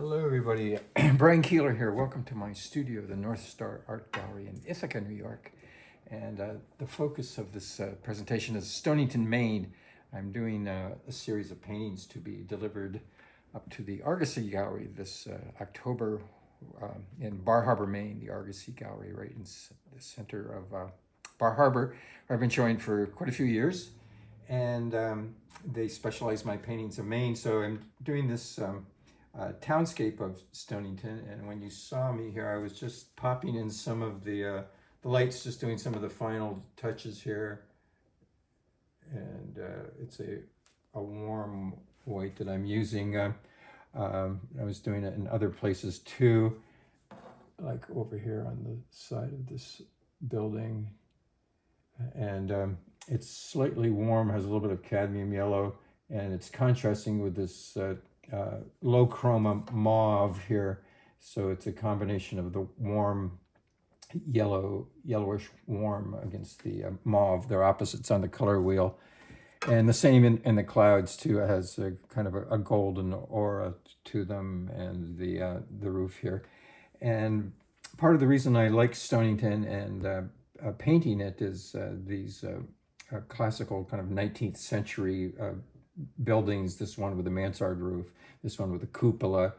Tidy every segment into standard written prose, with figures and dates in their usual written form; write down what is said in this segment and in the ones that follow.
Hello, everybody. Brian Keeler here. Welcome to my studio, the North Star Art Gallery in Ithaca, New York. And the focus of this presentation is Stonington, Maine. I'm doing a series of paintings to be delivered up to the Argosy Gallery this October in Bar Harbor, Maine, the Argosy Gallery, right in the center of Bar Harbor, where I've been showing for quite a few years. And they specialize my paintings of Maine. So I'm doing this townscape of Stonington, and when you saw me here, I was just popping in some of the lights, just doing some of the final touches here. And it's a warm white that I'm using. I was doing it in other places too, like over here on the side of this building. And it's slightly warm, has a little bit of cadmium yellow, and it's contrasting with this low chroma mauve here. So it's a combination of the warm yellowish warm against the mauve. They're opposites on the color wheel. And the same in the clouds too. It has a kind of a golden aura to them, and the roof here. And part of the reason I like Stonington and painting it is these classical kind of 19th century buildings, this one with a mansard roof, this one with a cupola.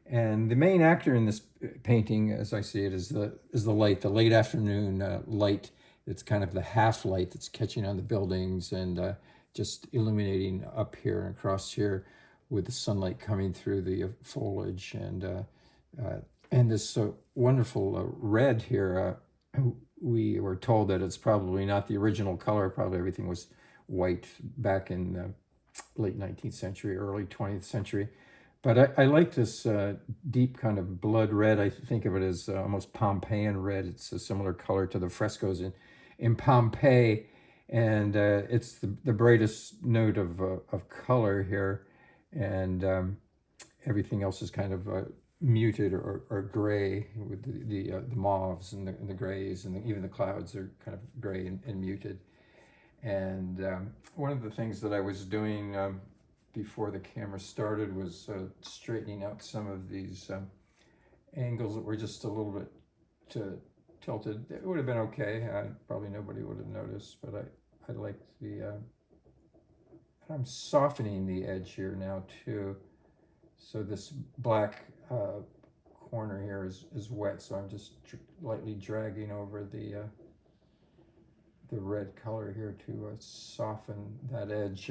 And the main actor in this painting, as I see it, is the light, the late afternoon light. It's kind of the half light that's catching on the buildings and just illuminating up here and across here with the sunlight coming through the foliage. And this wonderful red here, we were told that it's probably not the original color. Probably everything was white back in the late 19th century, early 20th century. But I like this deep kind of blood red. I think of it as almost Pompeian red. It's a similar color to the frescoes in Pompeii. And it's the brightest note of color here. And everything else is kind of muted or gray, with the mauves and the grays, and even the clouds are kind of gray and muted. And one of the things that I was doing before the camera started was straightening out some of these angles that were just a little bit tilted. It would have been okay. Probably nobody would have noticed, but I like I'm softening the edge here now too. So this black corner here is wet, so I'm just lightly dragging over the red color here to soften that edge.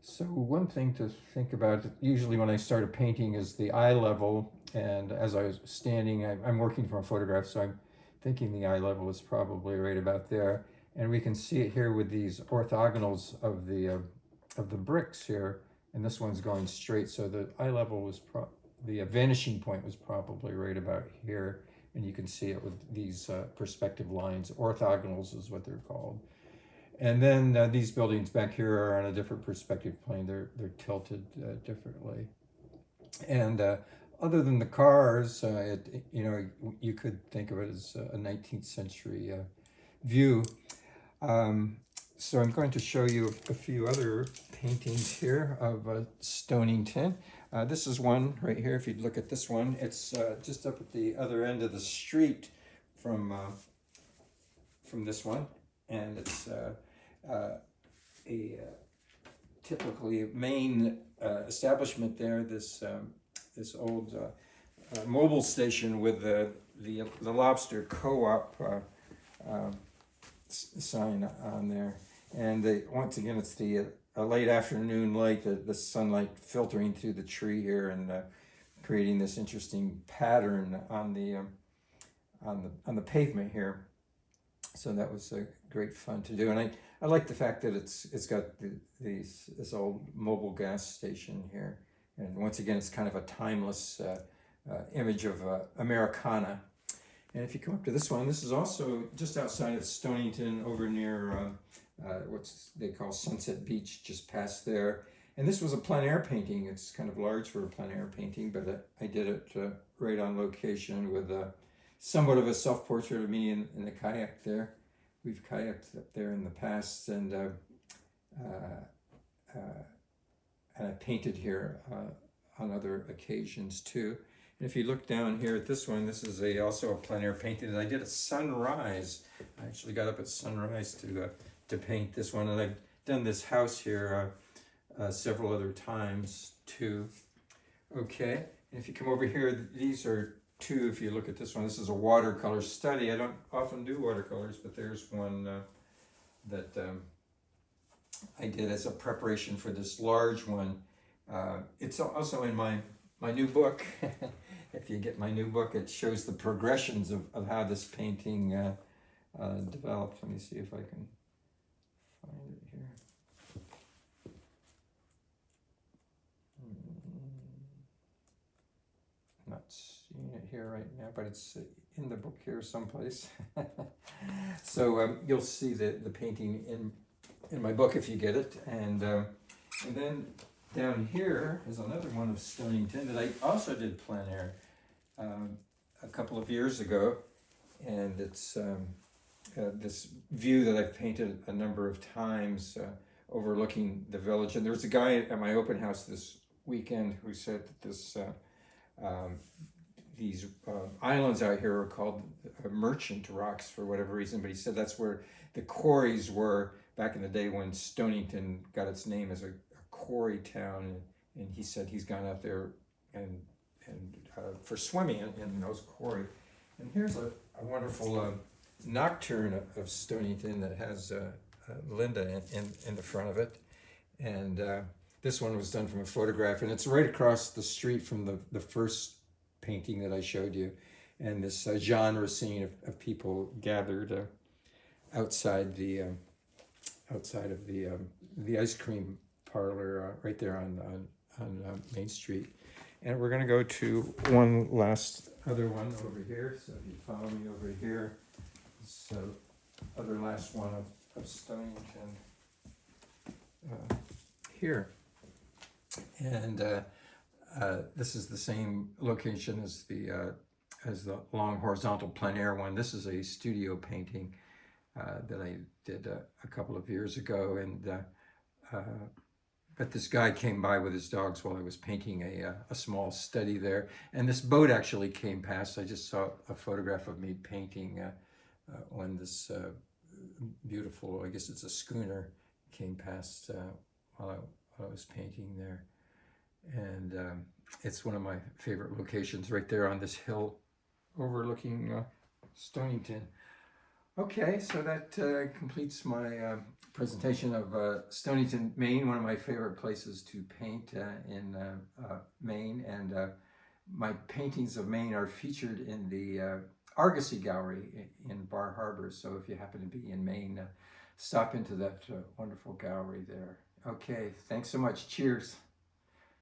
So one thing to think about, usually when I start a painting, is the eye level. And as I was standing, I'm working from a photograph, so I'm thinking the eye level is probably right about there. And we can see it here with these orthogonals of the bricks here. And this one's going straight, so the eye level was the vanishing point was probably right about here. And you can see it with these perspective lines. Orthogonals is what they're called. And then these buildings back here are on a different perspective plane. They're tilted differently. And other than the cars, you could think of it as a 19th century view. So I'm going to show you a few other paintings here of Stonington. This is one right here. If you'd look at this one, it's just up at the other end of the street from this one, and it's a typically Maine establishment there. This old mobile station with the Lobster Co-op sign on there, and once again it's the a late afternoon light, the sunlight filtering through the tree here and creating this interesting pattern on the pavement here. So that was great fun to do, and I like the fact that it's got this old mobile gas station here, and once again it's kind of a timeless image of Americana. And if you come up to this one, this is also just outside of Stonington, over near what they call Sunset Beach, just past there. And this was a plein air painting. It's kind of large for a plein air painting, but I did it right on location with somewhat of a self-portrait of me in the kayak there. We've kayaked up there in the past, and I painted here on other occasions too. And if you look down here at this one, this is also a plein air painting that I did at sunrise. I actually got up at sunrise to paint this one, and I've done this house here several other times too. Okay, and if you come over here, these are two. If you look at this one, this is a watercolor study. I don't often do watercolors, but there's one that I did as a preparation for this large one. It's also in my new book. If you get my new book, it shows the progressions of how this painting developed. Let me see if I can find it here. I'm not seeing it here right now, but it's in the book here someplace. So you'll see the painting in my book if you get it. And then down here is another one of Stonington that I also did plein air a couple of years ago. And it's this view that I've painted a number of times overlooking the village. And there's a guy at my open house this weekend who said that these islands out here are called merchant rocks for whatever reason, but he said that's where the quarries were back in the day when Stonington got its name as a quarry town. And he said he's gone out there and for swimming in those quarries. And here's a wonderful nocturne of Stonington that has Linda in the front of it. And this one was done from a photograph, and it's right across the street from the first painting that I showed you. And this genre scene of people gathered outside of the ice cream parlor right there on Main Street. And we're going to go to one last other one over here. So if you follow me over here, this other last one of Stonington here. And this is the same location as the long horizontal plein air one. This is a studio painting that I did a couple of years ago, and but this guy came by with his dogs while I was painting a small study there, and this boat actually came past. I just saw a photograph of me painting when this beautiful, I guess it's a schooner, came past while I was painting there. And it's one of my favorite locations right there on this hill overlooking Stonington. Okay, so that completes my presentation of Stonington, Maine, one of my favorite places to paint in Maine. And my paintings of Maine are featured in the Argosy Gallery in Bar Harbor. So if you happen to be in Maine, stop into that wonderful gallery there. Okay, thanks so much. Cheers.